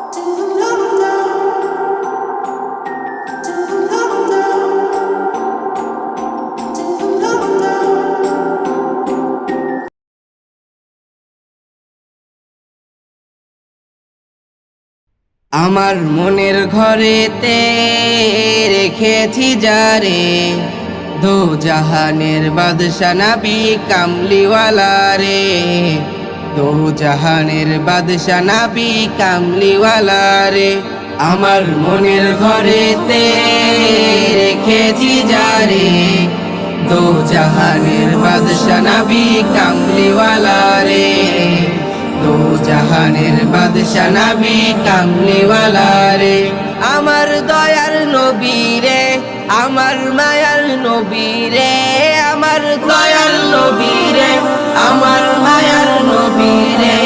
আমার মনের ঘরেতে রেখেছি যারে, দো জাহানের বাদশা নবী কামলিওয়ালা রে, দো জাহানের বাদশা নবী কামলিওয়ালা রে। আমার মনের ঘরেতে রেখেছি যারে, দো জাহানের বাদশা নবী কামলিওয়ালা রে, দো জাহানের বাদশা নবী কামলিওয়ালা রে। আমার দয়ার নবী রে, আমার মায়ার নবী রে, আমার দয়ার নবী রে, আমার মায়ার নবী রে,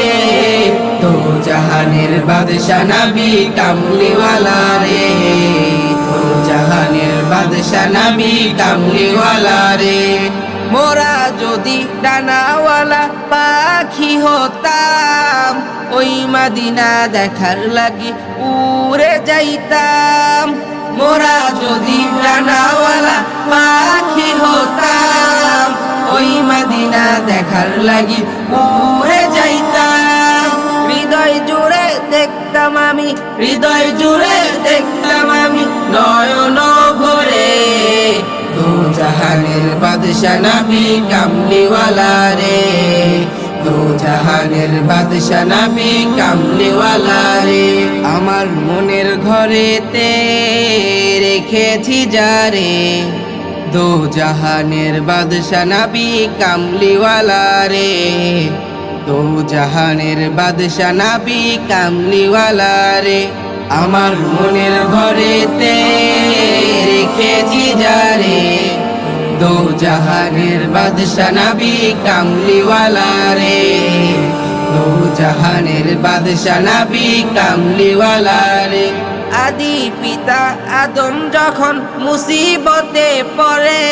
দো জাহানের বাদশা নবী কামলিওয়ালা রে, দো জাহানের বাদশা নবী কামলিওয়ালা রে। মোরা যদি ডানাওয়ালা পাখি হতাম, ওই মদিনা দেখার লাগি উড়ে যাইতাম। মোরা যদি ডানাওয়ালা পাখি হতাম, ওই মদিনা দেখার লাগি উড়ে যাইতাম। হৃদয় জুড়ে দেখতাম আমি, হৃদয় জুড়ে দেখতাম আমি নয়ন ভরে, দো জাহানের বাদশা নবী কামলিওয়ালা রে, দো জাহানের বাদশা নবী কামলিওয়ালা রে। আমার মনের ঘরেতে রেখেছি যারে, দো জাহানের বাদশা নবী কামলিওয়ালা রে, দো জাহানের বাদশা নবী কামলিওয়ালা রে। আমার মনের ঘরেতে রেখেছি যারে, দো জাহানের বাদশা নবী কামলিওয়ালা রে, দো জাহানের বাদশা নবী কামলিওয়ালা রে। আদি পিতা আদম যখন মুসিবতে পড়ে,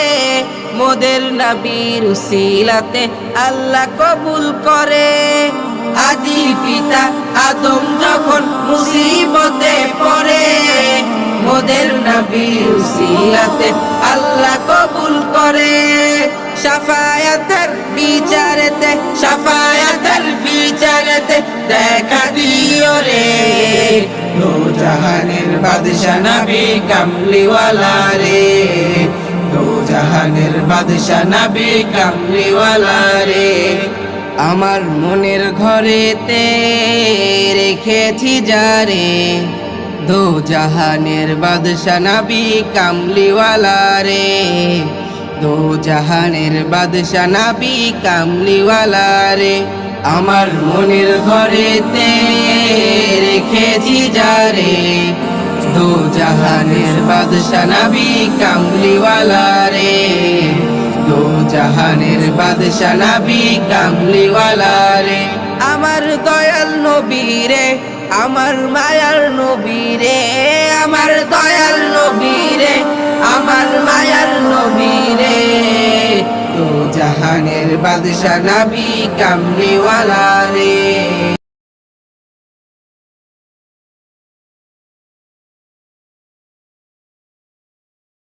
মোদের নবীর উসিলাতে আল্লাহ কবুল করে। আদি পিতা আদম যখন মুসিবতে পড়ে, মোদের নবীর উসিলাতে আল্লাহ কবুল করে। শাফায়াতের বিচারেতে, শাফায়াতের বিচারেতে দেখা দিও রে, দো জাহানের বাদশা নবী কামলিওয়ালা রে, দো জাহানের বাদশা নবী কামলিওয়ালা রে। আমার মনের ঘরেতে রেখেছি যারে, দো জাহানের বাদশা নবী কামলিওয়ালা রে, দো জাহানের বাদশা নবী কামলিওয়ালা রে। আমার মনের ঘরেতে রেখেছি যারে, দো জাহানের বাদশা নবী কামলিওয়ালা রে, দো জাহানের বাদশা নবী কামলিওয়ালা রে। আমার দয়াল নবী রে, আমার মায়ার নবী রে, আমার দয়াল নবী রে, আমার মায়ার নবী রে, দো জাহানের বাদশা নবী কামলিওয়ালা রে।